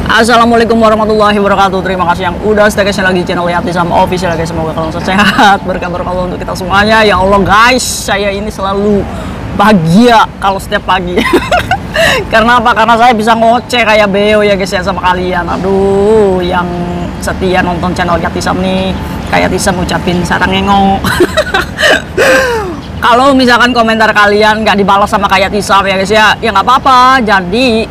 Assalamualaikum warahmatullahi wabarakatuh. Terima kasih yang udah stay lagi channel Yatisam Official guys. Semoga kalian sehat, berkah Allah untuk kita semuanya. Ya Allah guys, saya ini selalu bahagia kalau setiap pagi. Karena apa? Karena saya bisa ngoceh kayak Beo ya guys ya sama kalian. Aduh, yang setia nonton channel Yatisam nih, kayak Yatisam ucapin sarang ngengong. Kalau misalkan komentar kalian nggak dibalas sama kayak Tisam ya guys ya nggak apa-apa. Jadi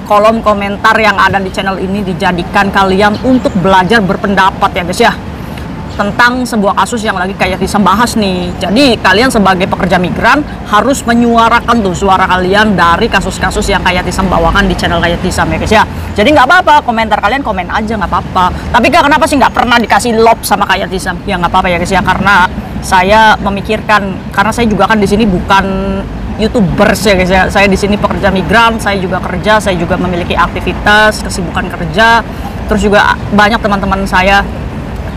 kolom komentar yang ada di channel ini dijadikan kalian untuk belajar berpendapat ya guys ya, tentang sebuah kasus yang lagi kayak Tisam bahas nih. Jadi kalian sebagai pekerja migran harus menyuarakan tuh suara kalian dari kasus-kasus yang kayak Tisam bawakan di channel kayak Tisam ya guys ya. Jadi nggak apa-apa, komentar kalian komen aja nggak apa-apa. Tapi kak, kenapa sih nggak pernah dikasih love sama kayak Tisam? Ya nggak apa-apa ya guys ya, karena saya memikirkan, karena saya juga kan di sini bukan YouTubers ya guys ya. Saya di sini pekerja migran, saya juga kerja, saya juga memiliki aktivitas, kesibukan kerja. Terus juga banyak teman-teman saya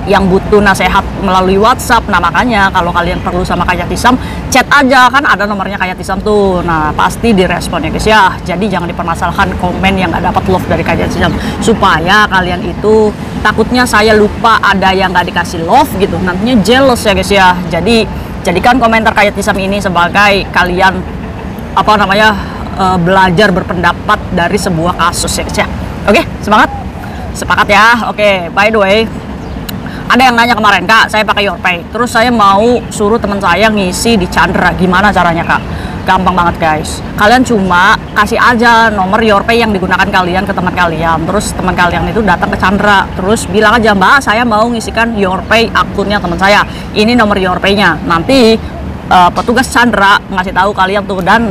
yang butuh nasihat melalui WhatsApp. Nah makanya kalau kalian perlu sama kayak Tisam, chat aja, kan ada nomornya kayak Tisam tuh. Nah pasti direspon ya guys ya. Jadi jangan dipermasalahkan komen yang nggak dapat love dari kayak Tisam, supaya kalian itu takutnya saya lupa ada yang nggak dikasih love gitu, nantinya jealous ya guys ya. Jadi jadikan komentar kayak Tisam ini sebagai kalian apa namanya belajar berpendapat dari sebuah kasus ya guys ya. Oke, semangat, sepakat ya. Oke, by the way, ada yang nanya kemarin, kak saya pakai Yorpay, terus saya mau suruh teman saya ngisi di Chandra, gimana caranya kak? Gampang banget guys, kalian cuma kasih aja nomor Yorpay yang digunakan kalian ke teman kalian. Terus teman kalian itu datang ke Chandra, terus bilang aja, mbak saya mau ngisikan Yorpay akunnya teman saya, ini nomor Yorpay-nya. Nanti petugas Chandra ngasih tahu kalian tuh dan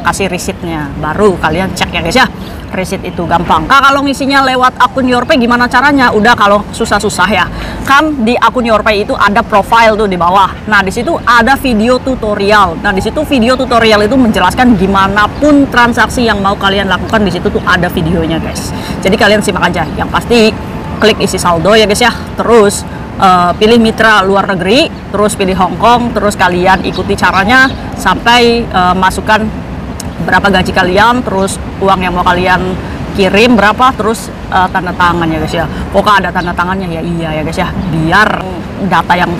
kasih receipt-nya, baru kalian cek ya guys ya. Receipt itu gampang. Kak kalau ngisinya lewat akun Yorpay gimana caranya? Udah, kalau susah-susah ya, kan di akun Yorpay itu ada profile tuh di bawah. Nah di situ ada video tutorial. Nah di situ video tutorial itu menjelaskan gimana pun transaksi yang mau kalian lakukan, di situ tuh ada videonya guys. Jadi kalian simak aja. Yang pasti klik isi saldo ya guys ya. Terus pilih mitra luar negeri, terus pilih Hong Kong, terus kalian ikuti caranya sampai masukkan berapa gaji kalian, terus uang yang mau kalian kirim berapa, terus tanda tangan ya guys ya. Pokoknya ada tanda tangannya ya, iya ya guys ya, biar data yang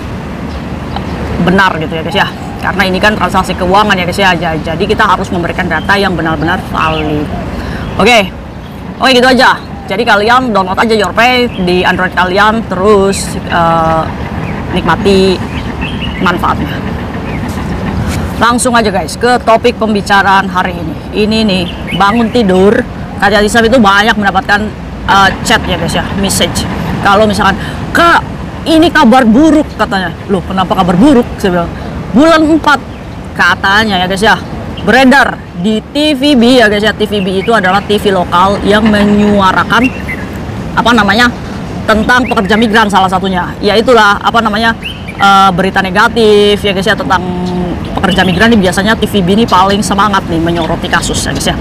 benar gitu ya guys ya, karena ini kan transaksi keuangan ya guys ya. Jadi kita harus memberikan data yang benar-benar valid. Oke gitu aja. Jadi kalian download aja Yorpay di Android kalian, terus nikmati manfaatnya. Langsung aja guys ke topik pembicaraan hari ini. Ini nih, bangun tidur kayak Tisam itu banyak mendapatkan chat ya guys ya, message. Kalau misalkan, kak ini kabar buruk katanya. Loh kenapa kabar buruk? Saya bilang bulan 4 katanya ya guys ya, beredar di TVB ya guys ya. TVB itu adalah TV lokal yang menyuarakan apa namanya tentang pekerja migran, salah satunya yaitulah apa namanya berita negatif ya guys ya tentang pekerja migran. Ini biasanya TVB ini paling semangat nih menyoroti kasus ya guys ya.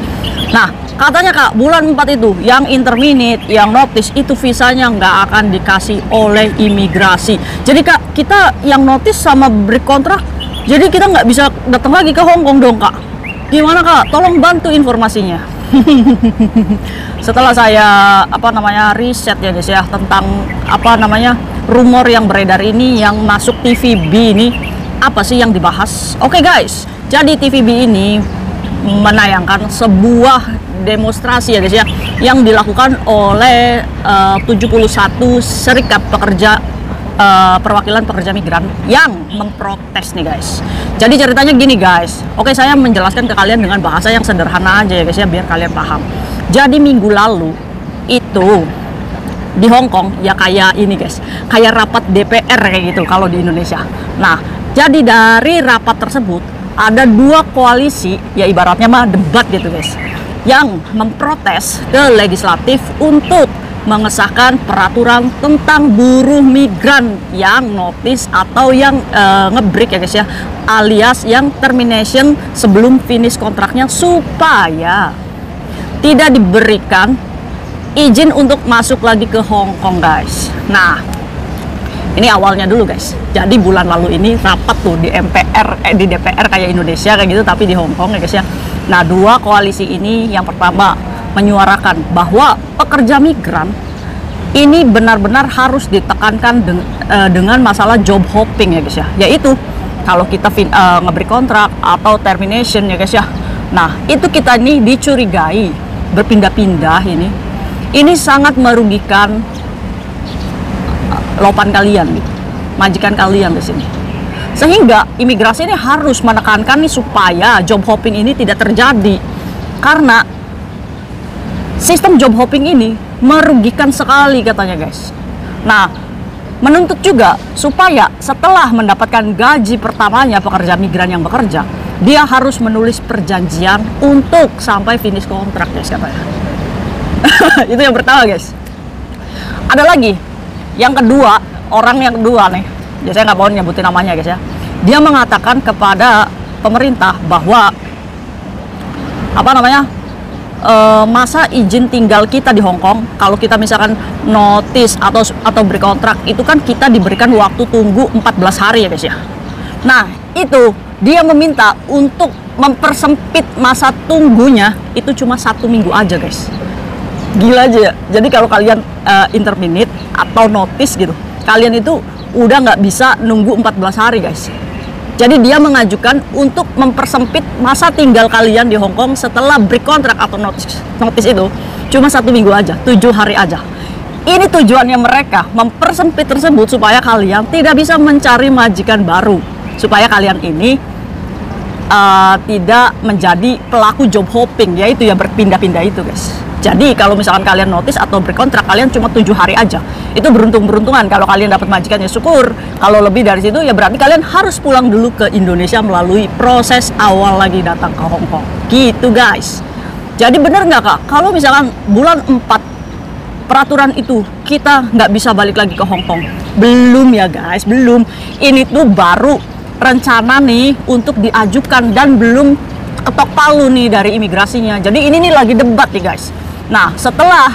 Nah katanya kak bulan 4 itu yang interminate, yang notice itu visanya nggak akan dikasih oleh imigrasi. Jadi kak kita yang notice sama break kontrak, jadi kita nggak bisa datang lagi ke Hong Kong dong kak. Gimana kak? Tolong bantu informasinya. Setelah saya apa namanya riset ya guys ya tentang apa namanya rumor yang beredar ini, yang masuk TVB ini, apa sih yang dibahas? Oke guys, jadi TVB ini menayangkan sebuah demonstrasi ya guys ya yang dilakukan oleh 71 serikat pekerja perwakilan pekerja migran yang memprotes nih guys. Jadi ceritanya gini guys. Oke, saya menjelaskan ke kalian dengan bahasa yang sederhana aja ya guys ya, biar kalian paham. Jadi minggu lalu itu di Hong Kong ya kayak ini guys, kayak rapat DPR kayak gitu kalau di Indonesia. Nah jadi dari rapat tersebut ada dua koalisi, ya ibaratnya mah debat gitu guys, yang memprotes ke legislatif untuk mengesahkan peraturan tentang buruh migran yang notice atau yang ngebreak ya guys ya, alias yang termination sebelum finish kontraknya, supaya tidak diberikan izin untuk masuk lagi ke Hong Kong guys. Nah ini awalnya dulu guys. Jadi bulan lalu ini rapat tuh di MPR, di DPR kayak Indonesia kayak gitu, tapi di Hong Kong ya guys ya. Nah dua koalisi ini, yang pertama menyuarakan bahwa pekerja migran ini benar-benar harus ditekankan dengan masalah job hopping ya guys ya, yaitu kalau kita ngeberi kontrak atau termination ya guys ya. Nah, itu kita nih dicurigai berpindah-pindah ini sangat merugikan lopan kalian gitu, majikan kalian di sini. Sehingga imigrasi ini harus menekankan nih supaya job hopping ini tidak terjadi, karena sistem job hopping ini merugikan sekali katanya guys. Nah, menuntut juga supaya setelah mendapatkan gaji pertamanya pekerja migran yang bekerja, dia harus menulis perjanjian untuk sampai finish kontrak guys katanya. Itu yang pertama guys. Ada lagi yang kedua, orang yang kedua nih, saya nggak mau nyebutin namanya guys ya. Dia mengatakan kepada pemerintah bahwa masa izin tinggal kita di Hong Kong, kalau kita misalkan notice atau berkontrak, itu kan kita diberikan waktu tunggu 14 hari ya guys ya. Nah, itu dia meminta untuk mempersempit masa tunggunya itu cuma 1 minggu aja guys. Gila aja ya. Jadi kalau kalian interminate atau notice gitu, kalian itu udah nggak bisa nunggu 14 hari guys. Jadi dia mengajukan untuk mempersempit masa tinggal kalian di Hong Kong setelah break kontrak atau notice itu cuma 1 minggu aja, 7 hari aja. Ini tujuannya mereka mempersempit tersebut supaya kalian tidak bisa mencari majikan baru, supaya kalian ini tidak menjadi pelaku job hopping, yaitu ya berpindah-pindah itu guys. Jadi kalau misalkan kalian notice atau berkontrak, kalian cuma 7 hari aja. Itu beruntung-beruntungan. Kalau kalian dapat majikan ya syukur. Kalau lebih dari situ ya berarti kalian harus pulang dulu ke Indonesia melalui proses awal lagi datang ke Hong Kong. Gitu guys. Jadi bener nggak kak? Kalau misalkan bulan 4 peraturan itu kita nggak bisa balik lagi ke Hong Kong? Belum ya guys, belum. Ini tuh baru rencana nih untuk diajukan dan belum ketok palu nih dari imigrasinya. Jadi ini nih lagi debat nih guys. Nah, setelah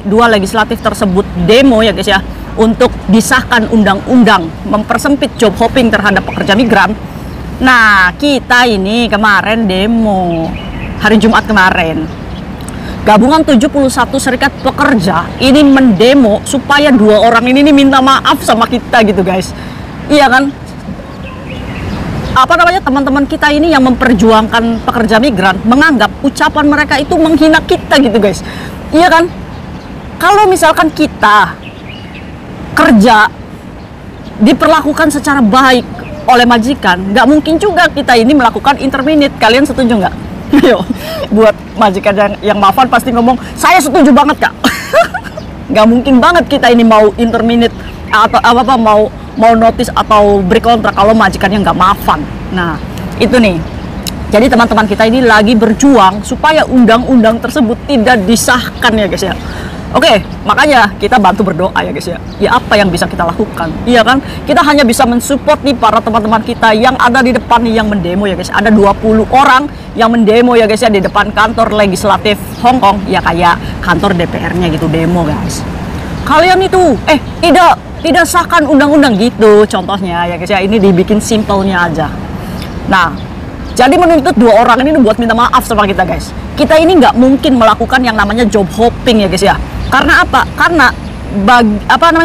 dua legislatif tersebut demo ya guys ya, untuk disahkan undang-undang mempersempit job hopping terhadap pekerja migran. Nah, kita ini kemarin demo hari Jumat kemarin. Gabungan 71 serikat pekerja ini mendemo supaya 2 orang ini minta maaf sama kita gitu guys. Iya kan? Teman-teman kita ini yang memperjuangkan pekerja migran menganggap ucapan mereka itu menghina kita gitu guys. Iya kan? Kalau misalkan kita kerja diperlakukan secara baik oleh majikan, nggak mungkin juga kita ini melakukan interminate. Kalian setuju nggak? Ayo, buat majikan yang maafan pasti ngomong, saya setuju banget kak. Nggak mungkin banget kita ini mau interminate atau mau notice atau break kontrak kalau majikannya nggak maafan. Nah, itu nih. Jadi teman-teman kita ini lagi berjuang supaya undang-undang tersebut tidak disahkan ya guys ya. Oke, makanya kita bantu berdoa ya guys ya. Ya apa yang bisa kita lakukan? Iya kan? Kita hanya bisa mensupport nih para teman-teman kita yang ada di depan nih yang mendemo ya guys. Ada 20 orang yang mendemo ya guys ya di depan kantor legislatif Hong Kong. Ya kayak kantor DPR-nya gitu demo guys. Kalian itu tidak sahkan undang-undang gitu contohnya ya guys ya. Ini dibikin simpelnya aja. Nah, jadi menuntut 2 orang ini buat minta maaf sama kita guys. Kita ini nggak mungkin melakukan yang namanya job hopping ya guys ya. Karena apa? Karena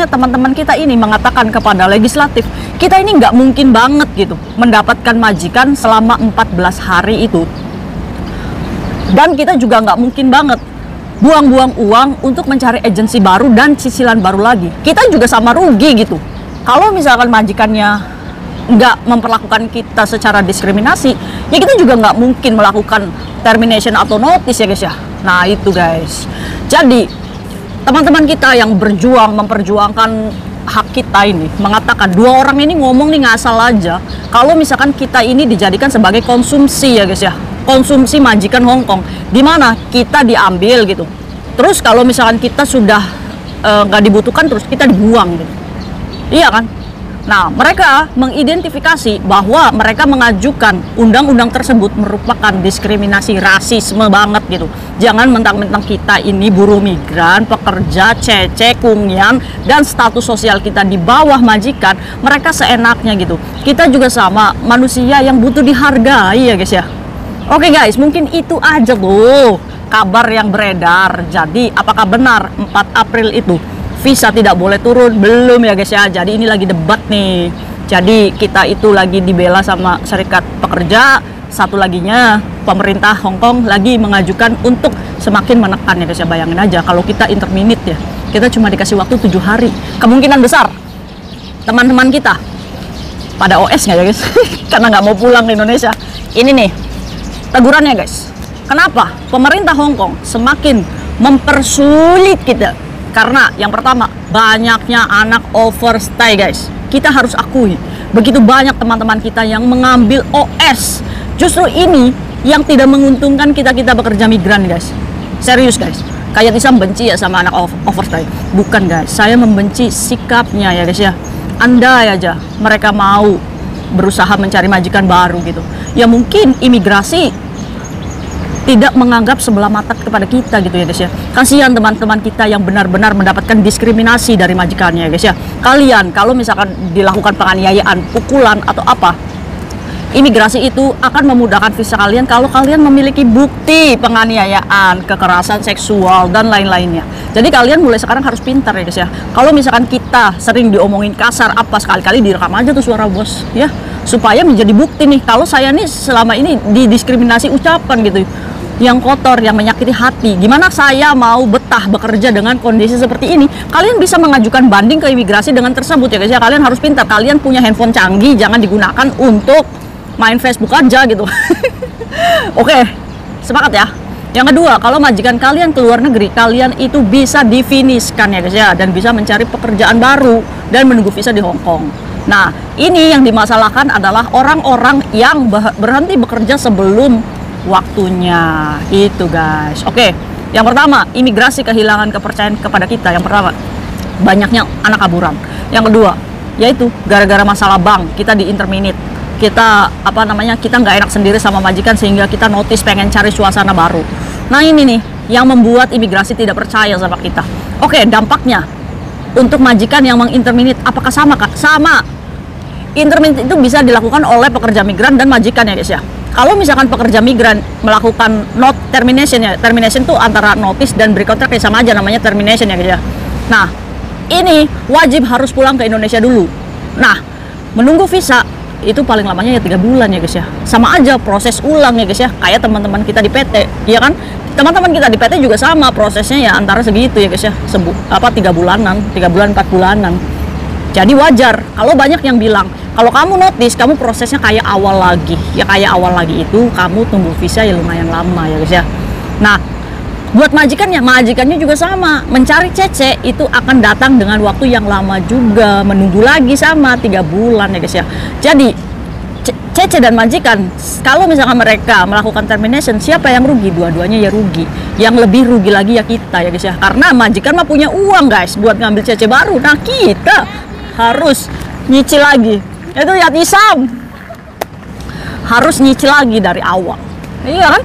teman-teman kita ini mengatakan kepada legislatif, kita ini nggak mungkin banget gitu mendapatkan majikan selama 14 hari itu. Dan kita juga nggak mungkin banget buang-buang uang untuk mencari agensi baru dan cicilan baru lagi. Kita juga sama rugi gitu. Kalau misalkan majikannya nggak memperlakukan kita secara diskriminasi, ya kita juga nggak mungkin melakukan termination atau notice ya guys ya. Nah itu guys. Jadi teman-teman kita yang memperjuangkan hak kita ini mengatakan 2 orang ini ngomong nih ngasal aja kalau misalkan kita ini dijadikan sebagai konsumsi ya guys ya, konsumsi majikan Hong Kong, dimana kita diambil gitu. Terus kalau misalkan kita sudah nggak dibutuhkan terus kita dibuang gitu. Iya kan? Nah, mereka mengidentifikasi bahwa mereka mengajukan undang-undang tersebut merupakan diskriminasi rasisme banget gitu. Jangan mentang-mentang kita ini buruh migran, pekerja, cece, kungian, dan status sosial kita di bawah majikan, mereka seenaknya gitu. Kita juga sama manusia yang butuh dihargai ya guys ya. Oke guys, mungkin itu aja tuh kabar yang beredar. Jadi apakah benar 4 April itu visa tidak boleh turun? Belum ya guys ya. Jadi ini lagi debat nih. Jadi kita itu lagi dibela sama serikat pekerja. Satu laginya pemerintah Hong Kong lagi mengajukan untuk semakin menekan ya guys ya. Bayangin aja kalau kita interminute ya, kita cuma dikasih waktu 7 hari. Kemungkinan besar teman-teman kita pada OS nggak ya guys? Karena nggak mau pulang ke Indonesia. Ini nih tegurannya guys. Kenapa pemerintah Hong Kong semakin mempersulit kita? Karena yang pertama, banyaknya anak overstay guys. Kita harus akui, begitu banyak teman-teman kita yang mengambil OS. Justru ini yang tidak menguntungkan kita bekerja migran guys. Serius guys. Kayak Isam benci ya sama anak overstay. Bukan guys, saya membenci sikapnya ya guys ya. Andai aja mereka mau berusaha mencari majikan baru gitu. Ya mungkin imigrasi tidak menganggap sebelah mata kepada kita gitu ya guys ya. Kasihan teman-teman kita yang benar-benar mendapatkan diskriminasi dari majikannya ya guys ya. Kalian kalau misalkan dilakukan penganiayaan, pukulan atau apa, imigrasi itu akan memudahkan visa kalian kalau kalian memiliki bukti penganiayaan, kekerasan seksual dan lain-lainnya. Jadi kalian mulai sekarang harus pintar ya guys ya. Kalau misalkan kita sering diomongin kasar apa, sekali-kali direkam aja tuh suara bos ya, supaya menjadi bukti nih kalau saya nih selama ini didiskriminasi ucapan gitu yang kotor, yang menyakiti hati. Gimana saya mau betah bekerja dengan kondisi seperti ini? Kalian bisa mengajukan banding ke imigrasi dengan tersebut ya guys ya. Kalian harus pintar, kalian punya handphone canggih, jangan digunakan untuk main Facebook aja gitu. Oke, sepakat ya. Yang kedua, kalau majikan kalian ke luar negeri, kalian itu bisa difiniskan ya guys ya, dan bisa mencari pekerjaan baru dan menunggu visa di Hong Kong. Nah, ini yang dimasalahkan adalah orang-orang yang berhenti bekerja sebelum waktunya itu guys. Oke, yang pertama, imigrasi kehilangan kepercayaan kepada kita. Yang pertama, banyaknya anak kaburan. Yang kedua, yaitu gara-gara masalah bank, kita di interminate. Kita kita nggak enak sendiri sama majikan sehingga kita notice pengen cari suasana baru. Nah ini nih yang membuat imigrasi tidak percaya sama kita. Oke, dampaknya untuk majikan yang menginterminate apakah sama kak? Sama. Interminate itu bisa dilakukan oleh pekerja migran dan majikan ya guys ya. Kalau misalkan pekerja migran melakukan termination ya, termination itu antara notice dan break contract ya, sama aja namanya termination ya guys ya. Nah ini wajib harus pulang ke Indonesia dulu. Nah menunggu visa itu paling lamanya ya 3 bulan ya guys ya. Sama aja proses ulang ya guys ya, kayak teman-teman kita di PT, ya kan? Teman-teman kita di PT juga sama prosesnya ya, antara segitu ya guys ya. 3 bulanan, 3 bulan 4 bulanan. Jadi wajar kalau banyak yang bilang kalau kamu notice kamu prosesnya kayak awal lagi. Ya kayak awal lagi itu kamu tunggu visa ya lumayan lama ya guys ya. Nah buat majikannya juga sama, mencari CC itu akan datang dengan waktu yang lama juga, menunggu lagi sama 3 bulan ya guys ya. Jadi CC dan majikan kalau misalkan mereka melakukan termination, siapa yang rugi? Dua-duanya ya rugi. Yang lebih rugi lagi ya kita ya guys ya, karena majikan mah punya uang guys buat ngambil CC baru. Nah kita harus nyicil lagi. Itu ya Isam harus nyicil lagi dari awal. Iya kan?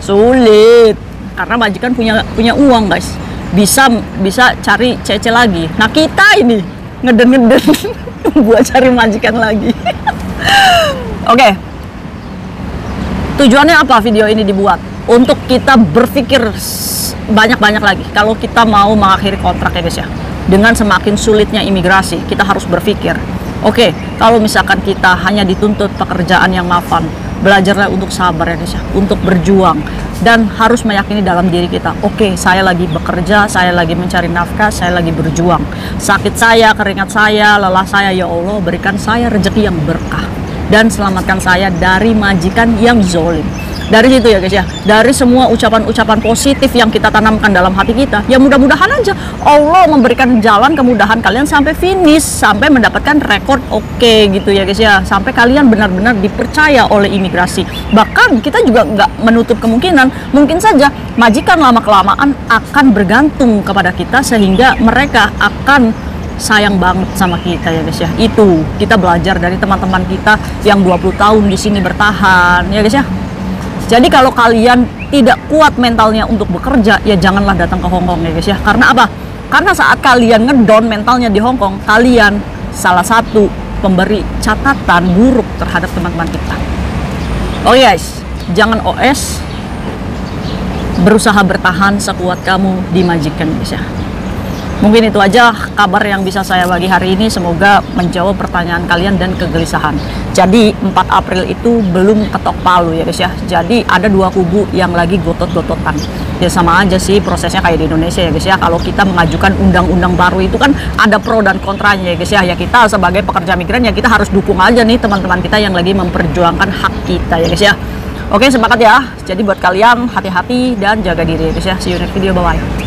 Sulit. Karena majikan punya uang guys, bisa cari CC lagi. Nah kita ini ngeden buat cari majikan lagi. Oke. Tujuannya apa video ini dibuat? Untuk kita berpikir banyak-banyak lagi. Kalau kita mau mengakhiri kontrak ya guys ya, dengan semakin sulitnya imigrasi, kita harus berpikir, oke, kalau misalkan kita hanya dituntut pekerjaan yang mapan, belajarlah untuk sabar ya guys ya, untuk berjuang, dan harus meyakini dalam diri kita, oke, saya lagi bekerja, saya lagi mencari nafkah, saya lagi berjuang. Sakit saya, keringat saya, lelah saya, ya Allah berikan saya rezeki yang berkah dan selamatkan saya dari majikan yang zolim. Dari situ ya guys ya, dari semua ucapan-ucapan positif yang kita tanamkan dalam hati kita, ya mudah-mudahan aja Allah memberikan jalan kemudahan kalian sampai finish, sampai mendapatkan rekor oke gitu ya guys ya, sampai kalian benar-benar dipercaya oleh imigrasi. Bahkan kita juga nggak menutup kemungkinan, mungkin saja majikan lama-kelamaan akan bergantung kepada kita sehingga mereka akan sayang banget sama kita ya guys ya. Itu kita belajar dari teman-teman kita yang 20 tahun di sini bertahan ya guys ya. Jadi kalau kalian tidak kuat mentalnya untuk bekerja, ya janganlah datang ke Hong Kong ya guys ya. Karena apa? Karena saat kalian ngedown mentalnya di Hong Kong, kalian salah satu pemberi catatan buruk terhadap teman-teman kita. Oh guys, jangan OS, berusaha bertahan sekuat kamu di majikan guys ya. Mungkin itu aja kabar yang bisa saya bagi hari ini, semoga menjawab pertanyaan kalian dan kegelisahan. Jadi 4 April itu belum ketok palu ya guys ya, jadi ada dua kubu yang lagi gotot-gototan. Ya sama aja sih prosesnya kayak di Indonesia ya guys ya, kalau kita mengajukan undang-undang baru itu kan ada pro dan kontranya ya guys ya. Ya kita sebagai pekerja migran ya kita harus dukung aja nih teman-teman kita yang lagi memperjuangkan hak kita ya guys ya. Oke, sepakat ya. Jadi buat kalian hati-hati dan jaga diri ya guys ya. See you next video, bye bye.